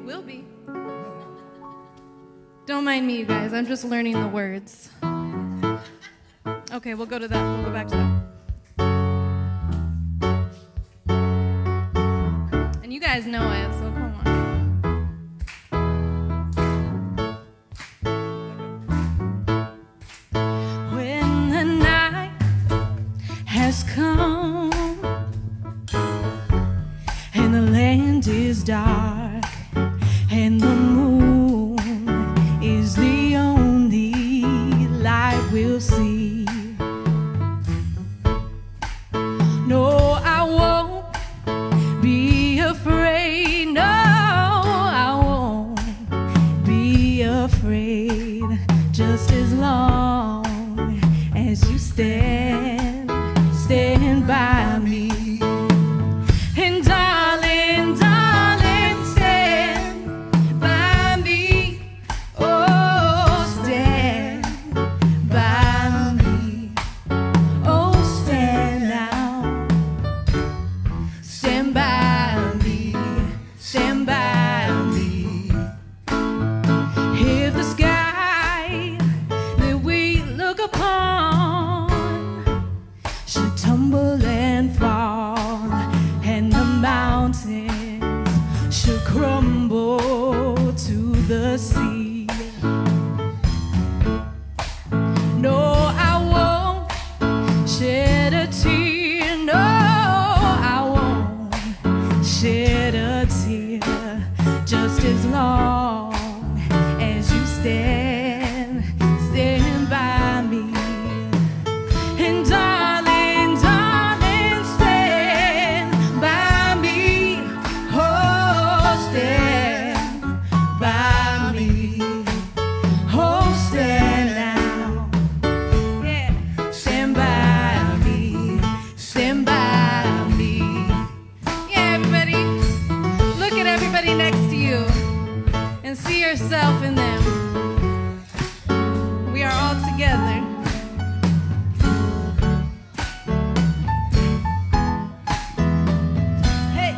will be. Don't mind me, you guys. I'm just learning the words. Okay, we'll go to that. We'll go back to that. And you guys know it, so come on. When the night has come and the land is dark and the moon is the only light we'll see. No, I won't be afraid. No, I won't be afraid. Just as long as you stand by me. And darling, darling, stand by me. Oh, stand by me. Oh, stand now. Stand by me. Stand by me. If the sky that we look upon should tumble and fall, and the mountains should crumble to the sea, no, I won't shed a tear. No, I won't shed a tear. Just as long as you stand by me. And darling, darling, stand by me. Oh, stand by me. Oh, stand now. Yeah, stand by me. Stand by me. Yeah, everybody, look at everybody next to you and see yourself in them. We are all together. Hey,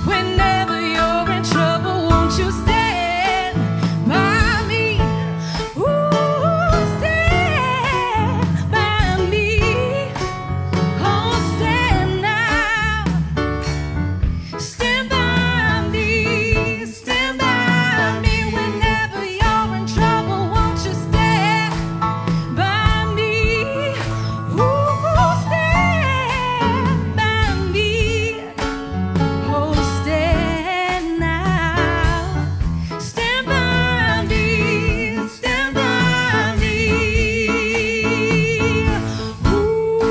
whenever you're in trouble, won't you stand by me? Ooh, stand by me. Oh, stand now. Stand by me. Stand by me. Whenever you're in trouble, won't you stand by me? Ooh, stand by me. Oh, stand now. Stand by me. Stand by me. Ooh,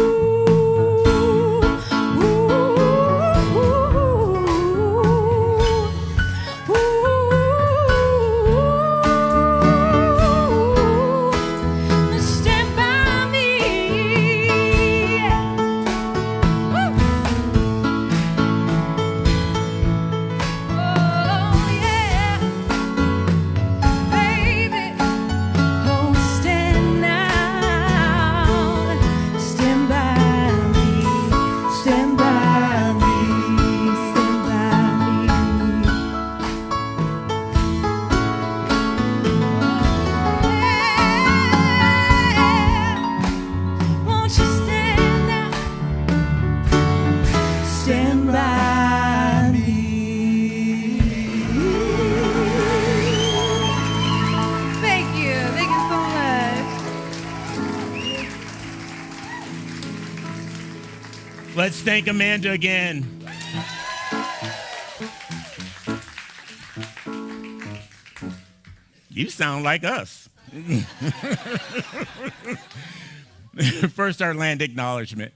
stand by me. Oh, yeah, baby. Oh, stand now. Stand by me. Stand by me. Stand by me. Won't you stand now? Stand by me. Thank you. Thank you so much. Let's thank Amanda again. You sound like us. First, our land acknowledgement.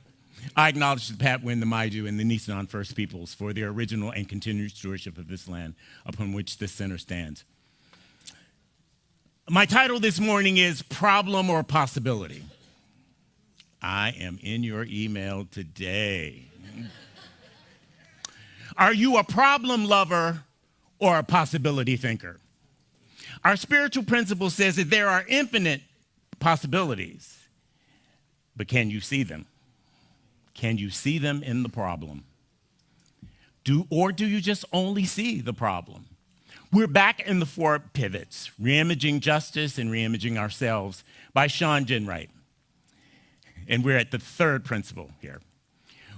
I acknowledge the Pat Win, the Maidu, and the Nisenan First Peoples for their original and continued stewardship of this land upon which this center stands. My title this morning is Problem or Possibility. I am in your email today. Are you a problem lover or a possibility thinker? Our spiritual principle says that there are infinite possibilities, but can you see them? Can you see them in the problem? Do you just only see the problem? We're back in the 4 pivots, Reimaging Justice and Reimaging Ourselves by Sean Ginwright. And we're at the 3rd principle here.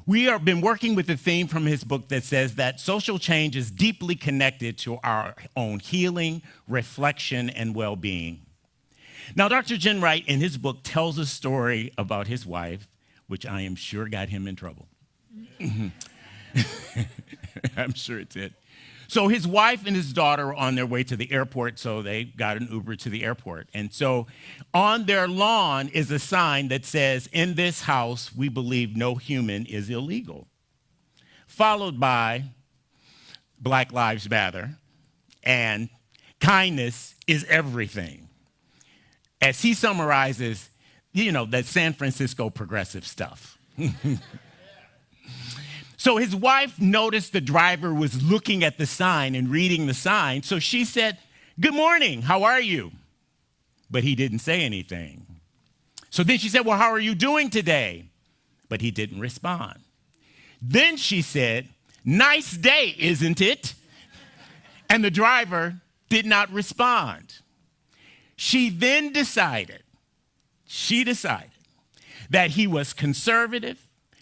We have been working with a theme from his book that says that social change is deeply connected to our own healing, reflection, and well-being. Now, Dr. Ginwright in his book tells a story about his wife, which I am sure got him in trouble. I'm sure it did. So his wife and his daughter were on their way to the airport, so they got an Uber to the airport. And so on their lawn is a sign that says, "In this house, we believe no human is illegal," followed by Black Lives Matter and kindness is everything. As he summarizes, that San Francisco progressive stuff. So his wife noticed the driver was looking at the sign and reading the sign. So she said, "Good morning, how are you?" But he didn't say anything. So then she said, "Well, how are you doing today?" But he didn't respond. Then she said, "Nice day, isn't it?" And the driver did not respond. She decided that he was conservative,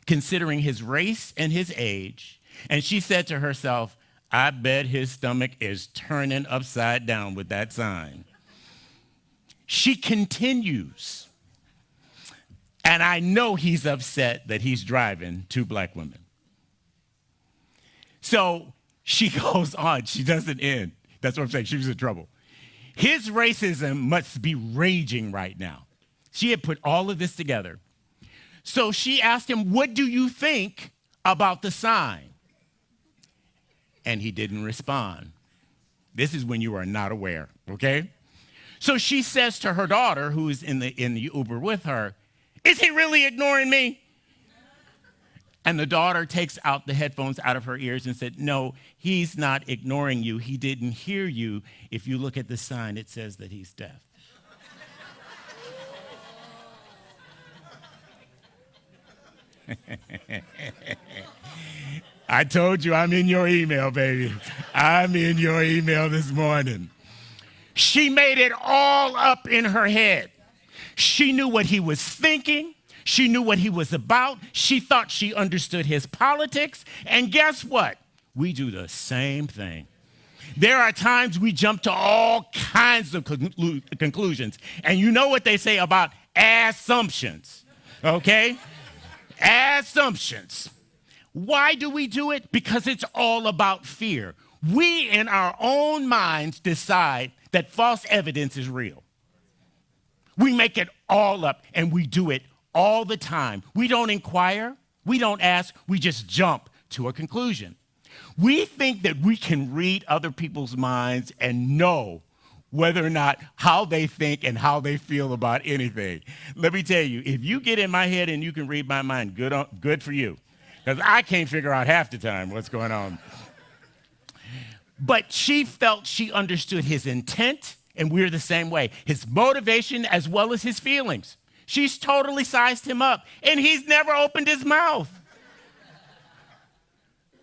considering his race and his age, and she said to herself, "I bet his stomach is turning upside down with that sign." She continues, "And I know he's upset that he's driving 2 Black women." So she goes on, she doesn't end. That's what I'm saying, she was in trouble. His racism must be raging right now. She had put all of this together. So she asked him, "What do you think about the sign?" And he didn't respond. This is when you are not aware, okay? So she says to her daughter, who is in the Uber with her, "Is he really ignoring me?" And the daughter takes out the headphones out of her ears and said, "No, he's not ignoring you. He didn't hear you. If you look at the sign, it says that he's deaf." I told you I'm in your email, baby. I'm in your email this morning. She made it all up in her head. She knew what he was thinking. She knew what he was about. She thought she understood his politics. And guess what? We do the same thing. There are times we jump to all kinds of conclusions. And you know what they say about assumptions, okay? Assumptions. Why do we do it? Because it's all about fear. We, in our own minds, decide that false evidence is real. We make it all up, and we do it all the time. We don't inquire. We don't ask. We just jump to a conclusion. We think that we can read other people's minds and know whether or not how they think and how they feel about anything. Let me tell you, if you get in my head and you can read my mind, good for you. Because I can't figure out half the time what's going on. But she felt she understood his intent, and we're the same way. His motivation as well as his feelings. She's totally sized him up, and he's never opened his mouth.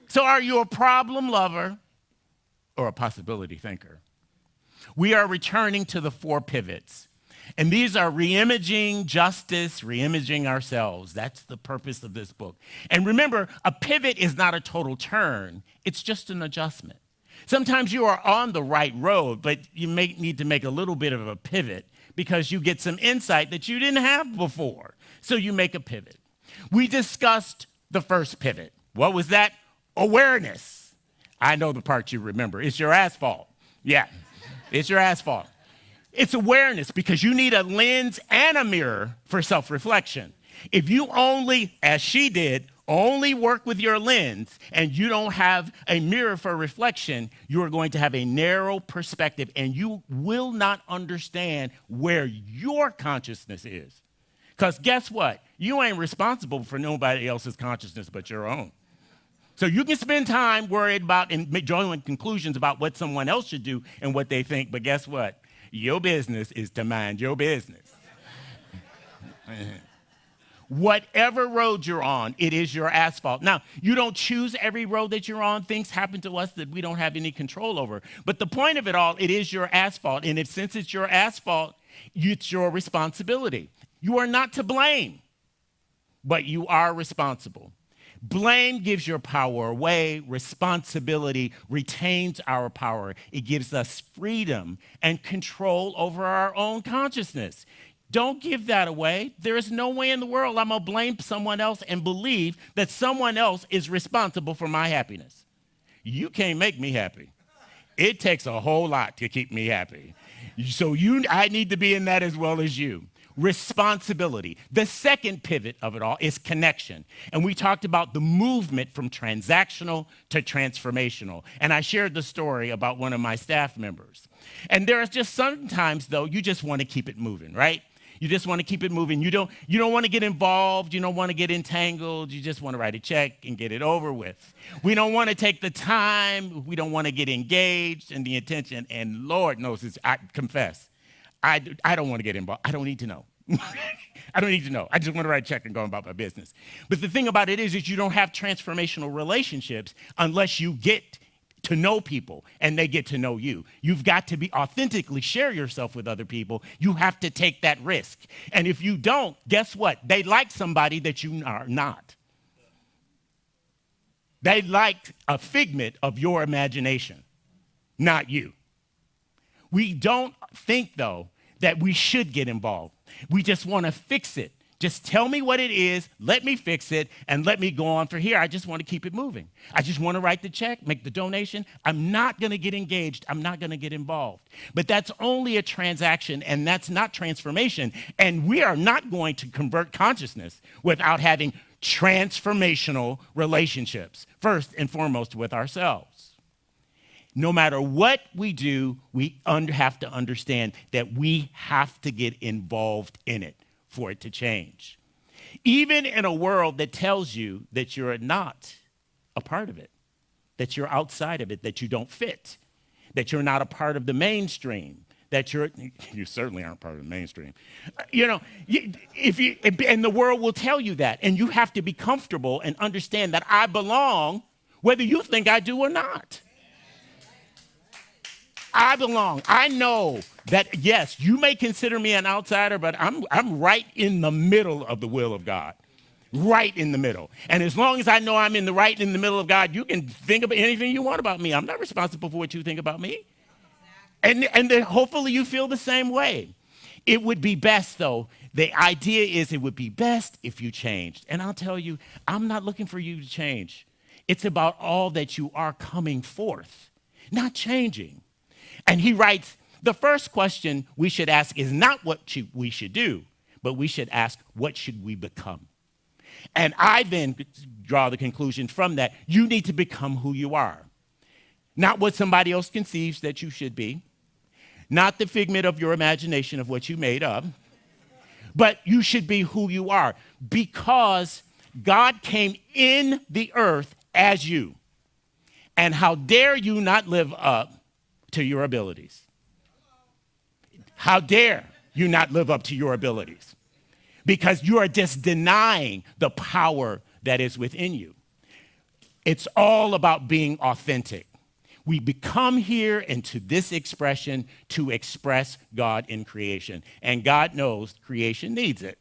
So are you a problem lover or a possibility thinker? We are returning to the 4 pivots. And these are reimaging justice, reimaging ourselves. That's the purpose of this book. And remember, a pivot is not a total turn. It's just an adjustment. Sometimes you are on the right road, but you may need to make a little bit of a pivot because you get some insight that you didn't have before. So you make a pivot. We discussed the first pivot. What was that? Awareness. I know the part you remember. It's your asphalt. Yeah. It's your asphalt. It's awareness because you need a lens and a mirror for self-reflection. If you only, as she did, only work with your lens and you don't have a mirror for reflection, you are going to have a narrow perspective and you will not understand where your consciousness is. Because guess what? You ain't responsible for nobody else's consciousness but your own. So you can spend time worried about and drawing conclusions about what someone else should do and what they think, but guess what? Your business is to mind your business. Whatever road you're on, it is your asphalt. Now, you don't choose every road that you're on. Things happen to us that we don't have any control over. But the point of it all, it is your asphalt. And since it's your asphalt, it's your responsibility. You are not to blame, but you are responsible. Blame gives your power away. Responsibility retains our power. It gives us freedom and control over our own consciousness. Don't give that away. There is no way in the world I'm going to blame someone else and believe that someone else is responsible for my happiness. You can't make me happy. It takes a whole lot to keep me happy. So I need to be in that as well as you. Responsibility. The second pivot of it all is connection. And we talked about the movement from transactional to transformational. And I shared the story about one of my staff members. And there is just sometimes, though, you just want to keep it moving, right? You just want to keep it moving. You don't want to get involved. You don't want to get entangled. You just want to write a check and get it over with. We don't want to take the time. We don't want to get engaged in the attention. And Lord knows, I confess, I don't want to get involved. I don't need to know. I don't need to know. I just want to write a check and go about my business. But the thing about it is you don't have transformational relationships unless you get to know people and they get to know you. You've got to be authentically share yourself with other people. You have to take that risk. And if you don't, guess what? They like somebody that you are not. They like a figment of your imagination, not you. We don't think, though, that we should get involved. We just want to fix it. Just tell me what it is, let me fix it, and let me go on for here. I just want to keep it moving. I just want to write the check, make the donation. I'm not going to get engaged. I'm not going to get involved. But that's only a transaction, and that's not transformation. And we are not going to convert consciousness without having transformational relationships, first and foremost with ourselves. No matter what we do, we have to understand that we have to get involved in it for it to change. Even in a world that tells you that you're not a part of it, that you're outside of it, that you don't fit, that you're not a part of the mainstream, that you certainly aren't part of the mainstream. And the world will tell you that, and you have to be comfortable and understand that I belong, whether you think I do or not. I belong. I know that, yes, you may consider me an outsider, but I'm right in the middle of the will of God. Right in the middle. And as long as I know I'm in the middle of God, you can think about anything you want about me. I'm not responsible for what you think about me. And then hopefully you feel the same way. It would be best, though. The idea is it would be best if you changed. And I'll tell you, I'm not looking for you to change. It's about all that you are coming forth, not changing. And he writes, the first question we should ask is not what we should do, but we should ask, what should we become? And I then draw the conclusion from that, you need to become who you are. Not what somebody else conceives that you should be, not the figment of your imagination of what you made up, but you should be who you are because God came in the earth as you. And how dare you not live up to your abilities? How dare you not live up to your abilities? Because you are just denying the power that is within you. It's all about being authentic. We become here into this expression to express God in creation. And God knows creation needs it.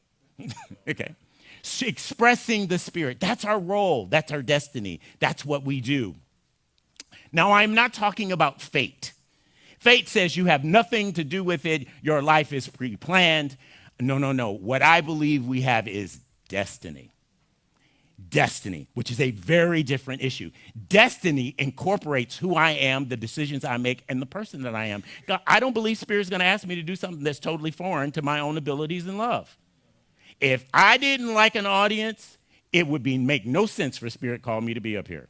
Okay. So expressing the Spirit, that's our role. That's our destiny. That's what we do. Now, I'm not talking about fate. Fate says you have nothing to do with it. Your life is pre-planned. No. What I believe we have is destiny. Destiny, which is a very different issue. Destiny incorporates who I am, the decisions I make, and the person that I am. God, I don't believe Spirit's going to ask me to do something that's totally foreign to my own abilities and love. If I didn't like an audience, it would make no sense for Spirit call me to be up here.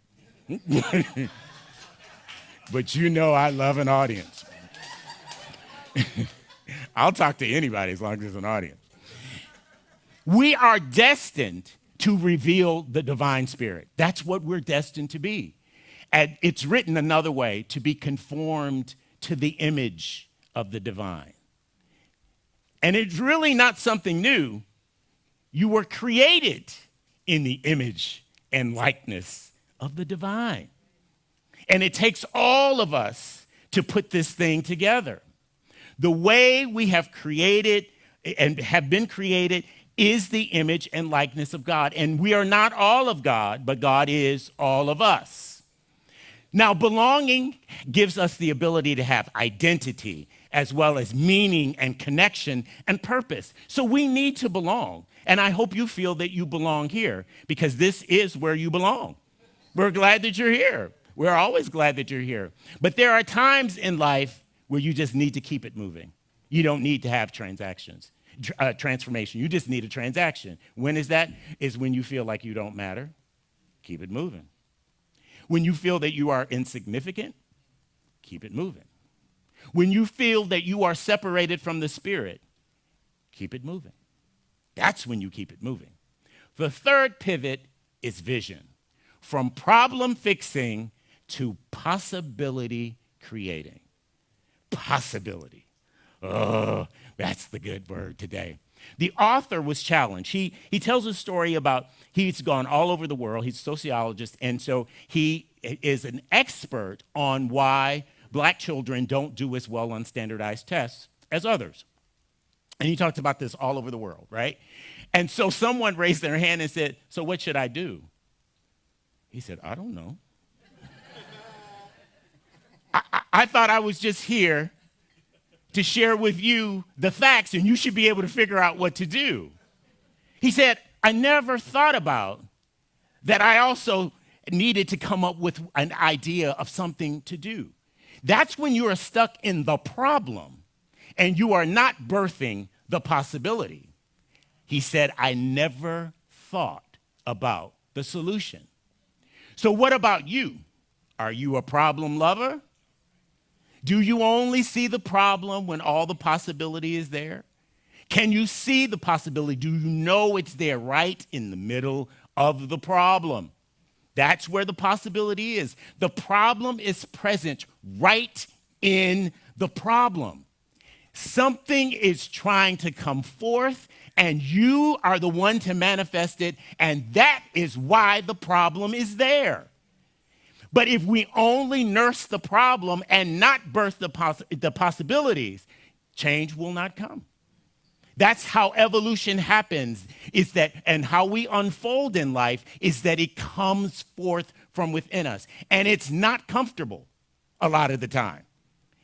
But I love an audience. I'll talk to anybody as long as there's an audience. We are destined to reveal the divine Spirit. That's what we're destined to be. And it's written another way, to be conformed to the image of the divine. And it's really not something new. You were created in the image and likeness of the divine. And it takes all of us to put this thing together. The way we have created and have been created is the image and likeness of God. And we are not all of God, but God is all of us. Now, belonging gives us the ability to have identity as well as meaning and connection and purpose. So we need to belong. And I hope you feel that you belong here because this is where you belong. We're glad that you're here. We're always glad that you're here. But there are times in life where you just need to keep it moving. You don't need to have transformation. You just need a transaction. When is that? Is when you feel like you don't matter. Keep it moving. When you feel that you are insignificant, keep it moving. When you feel that you are separated from the Spirit, keep it moving. That's when you keep it moving. The third pivot is vision. From problem fixing to possibility creating. Possibility. Oh, that's the good word today. The author was challenged. He tells a story about he's gone all over the world. He's a sociologist, and so he is an expert on why black children don't do as well on standardized tests as others. And he talks about this all over the world, right? And so someone raised their hand and said, so what should I do? He said, I don't know. I thought I was just here to share with you the facts, and you should be able to figure out what to do. He said, I never thought about that I also needed to come up with an idea of something to do. That's when you are stuck in the problem and you are not birthing the possibility. He said, I never thought about the solution. So what about you? Are you a problem lover? Do you only see the problem when all the possibility is there? Can you see the possibility? Do you know it's there right in the middle of the problem? That's where the possibility is. The problem is present right in the problem. Something is trying to come forth, and you are the one to manifest it, and that is why the problem is there. But if we only nurse the problem and not birth the possibilities, change will not come. That's how evolution happens, is that, and how we unfold in life is that it comes forth from within us. And it's not comfortable a lot of the time.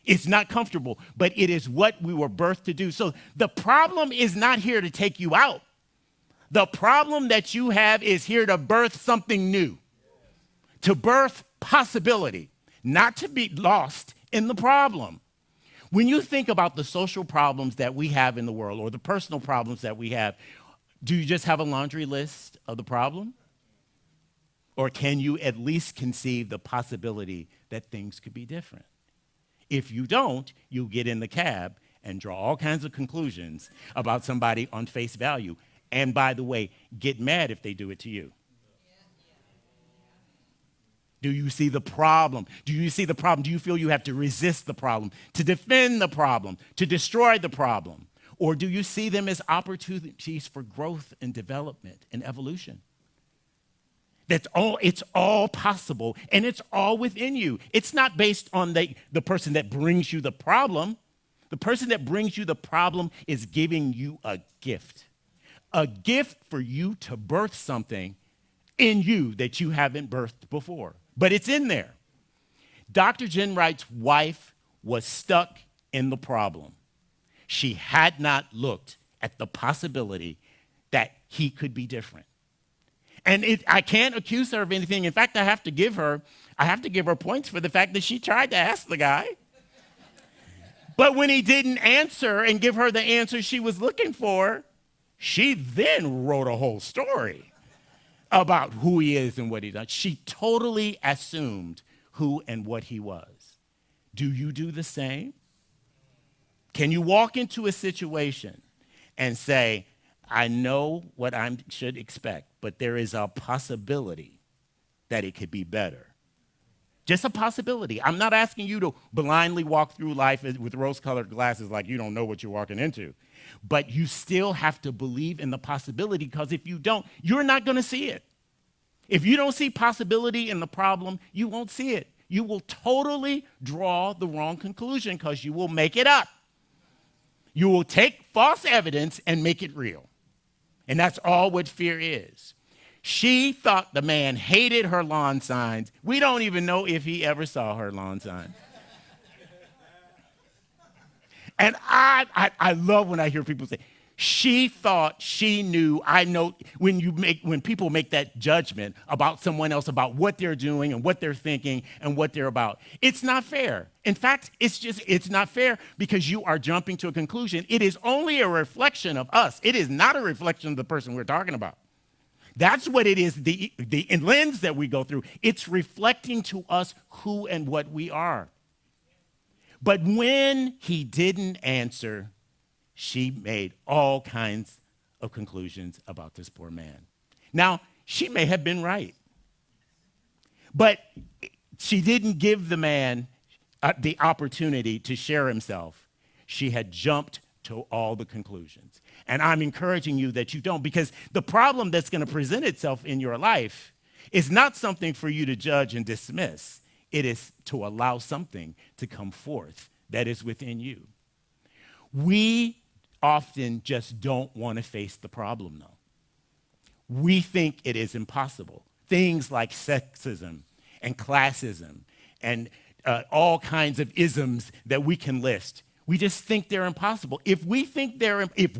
It's not comfortable, but it is what we were birthed to do. So the problem is not here to take you out. The problem that you have is here to birth something new, to birth possibility, not to be lost in the problem. When you think about the social problems that we have in the world or the personal problems that we have, do you just have a laundry list of the problem? Or can you at least conceive the possibility that things could be different? If you don't, you'll get in the cab and draw all kinds of conclusions about somebody on face value. And by the way, get mad if they do it to you. Do you see the problem? Do you see the problem? Do you feel you have to resist the problem, to defend the problem, to destroy the problem? Or do you see them as opportunities for growth and development and evolution? It's all possible, and it's all within you. It's not based on the person that brings you the problem. The person that brings you the problem is giving you a gift for you to birth something in you that you haven't birthed before. But it's in there. Dr. Jen Wright's wife was stuck in the problem. She had not looked at the possibility that he could be different. And I can't accuse her of anything. In fact, I have to give her points for the fact that she tried to ask the guy. But when he didn't answer and give her the answer she was looking for, she then wrote a whole story about who he is and what he does. She totally assumed who and what he was. Do you do the same? Can you walk into a situation and say, I know what I should expect, but there is a possibility that it could be better? Just a possibility. I'm not asking you to blindly walk through life with rose-colored glasses like you don't know what you're walking into. But you still have to believe in the possibility, because if you don't, you're not going to see it. If you don't see possibility in the problem, you won't see it. You will totally draw the wrong conclusion because you will make it up. You will take false evidence and make it real. And that's all what fear is. She thought the man hated her lawn signs. We don't even know if he ever saw her lawn sign. And I love when I hear people say, she thought she knew. I know when people make that judgment about someone else, about what they're doing and what they're thinking and what they're about, it's not fair. In fact, it's not fair because you are jumping to a conclusion. It is only a reflection of us. It is not a reflection of the person we're talking about. That's what it is, the lens that we go through. It's reflecting to us who and what we are. But when he didn't answer, she made all kinds of conclusions about this poor man. Now, she may have been right, but she didn't give the man the opportunity to share himself. She had jumped to all the conclusions. And I'm encouraging you that you don't, because the problem that's going to present itself in your life is not something for you to judge and dismiss. It is to allow something to come forth that is within you. We often just don't want to face the problem, though. We think it is impossible. Things like sexism and classism and all kinds of isms that we can list, we just think they're impossible. If we think they're impossible,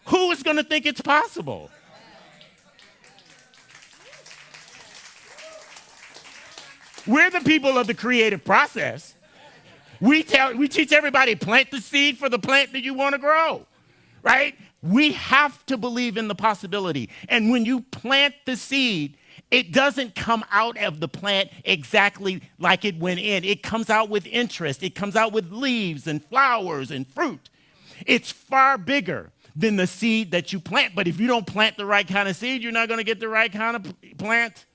who is going to think it's possible? We're the people of the creative process. We teach everybody, plant the seed for the plant that you want to grow, right? We have to believe in the possibility. And when you plant the seed, it doesn't come out of the plant exactly like it went in. It comes out with interest. It comes out with leaves and flowers and fruit. It's far bigger than the seed that you plant. But if you don't plant the right kind of seed, you're not going to get the right kind of plant.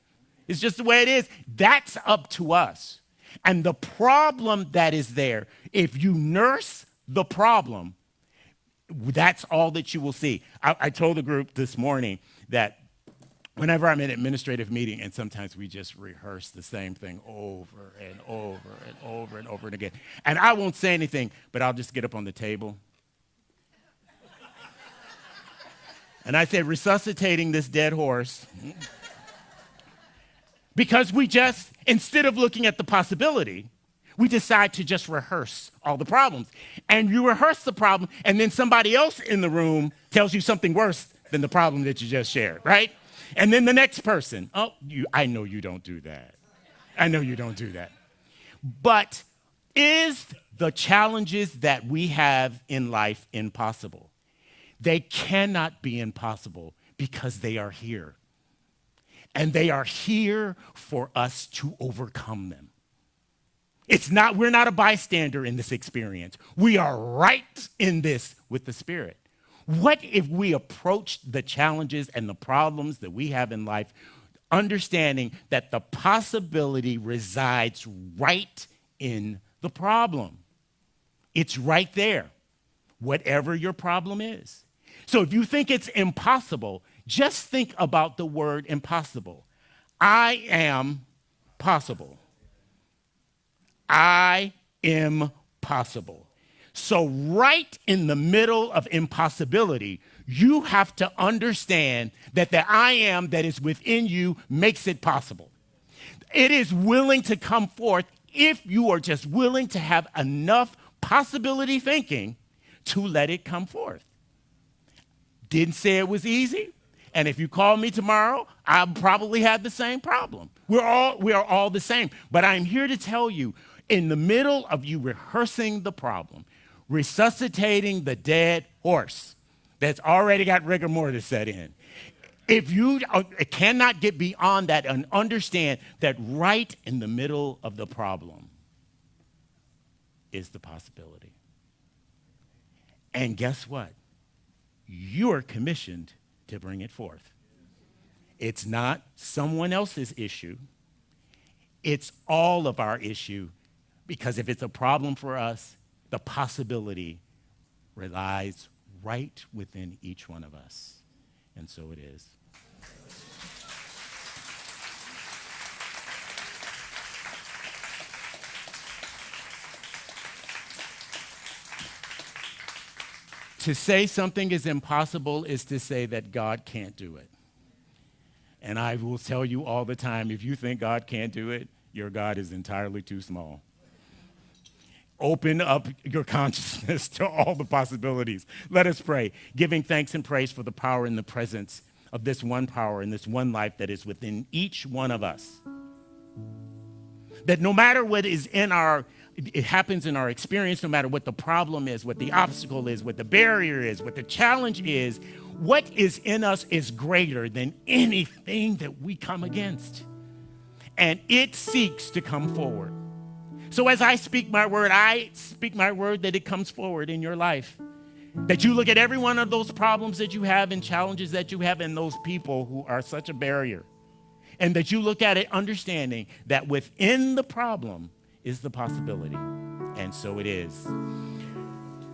It's just the way it is. That's up to us. And the problem that is there, if you nurse the problem, that's all that you will see. I told the group this morning that whenever I'm in an administrative meeting, and sometimes we just rehearse the same thing over and over and over and over and again. And I won't say anything, but I'll just get up on the table. And I said, resuscitating this dead horse. Because we just, instead of looking at the possibility, we decide to just rehearse all the problems. And you rehearse the problem, and then somebody else in the room tells you something worse than the problem that you just shared, right? And then the next person, I know you don't do that. I know you don't do that. But is the challenges that we have in life impossible? They cannot be impossible because they are here. And they are here for us to overcome them. We're not a bystander in this experience. We are right in this with the Spirit. What if we approach the challenges and the problems that we have in life, understanding that the possibility resides right in the problem? It's right there, whatever your problem is. So if you think it's impossible, just think about the word impossible. I am possible. I am possible. So right in the middle of impossibility, you have to understand that the I am that is within you makes it possible. It is willing to come forth if you are just willing to have enough possibility thinking to let it come forth. Didn't say it was easy. And if you call me tomorrow, I'll probably have the same problem. We are all the same. But I'm here to tell you, in the middle of you rehearsing the problem, resuscitating the dead horse that's already got rigor mortis set in, if you cannot get beyond that and understand that right in the middle of the problem is the possibility. And guess what? You are commissioned to bring it forth. It's not someone else's issue. It's all of our issue, because if it's a problem for us, the possibility relies right within each one of us. And so it is. To say something is impossible is to say that God can't do it. And I will tell you all the time, if you think God can't do it, your God is entirely too small. Open up your consciousness to all the possibilities. Let us pray, giving thanks and praise for the power and the presence of this one power and this one life that is within each one of us. That no matter what is it happens in our experience, no matter what the problem is, what the obstacle is, what the barrier is, what the challenge is, what is in us is greater than anything that we come against. And it seeks to come forward. So as I speak my word that it comes forward in your life. That you look at every one of those problems that you have and challenges that you have and those people who are such a barrier. And that you look at it understanding that within the problem is the possibility. And so it is.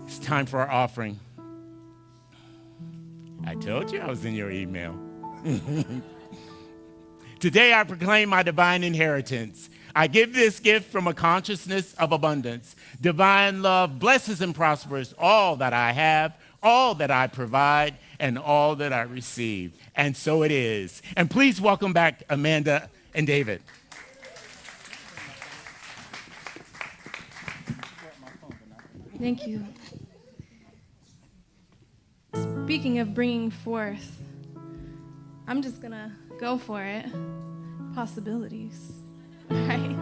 It's time for our offering. I told you I was in your email. Today I proclaim my divine inheritance. I give this gift from a consciousness of abundance. Divine love blesses and prospers all that I have, all that I provide, and all that I receive. And so it is. And please welcome back Amanda and David. Thank you. Speaking of bringing forth, I'm just going to go for it. Possibilities, right?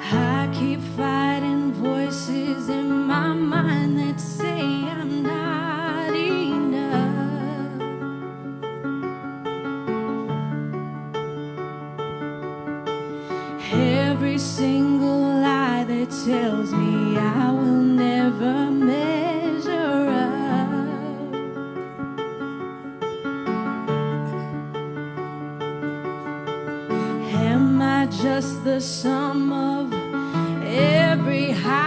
I keep fighting voices in my mind that say I'm not enough. Every single lie that tells me I will never measure up. Am I just the sum of every high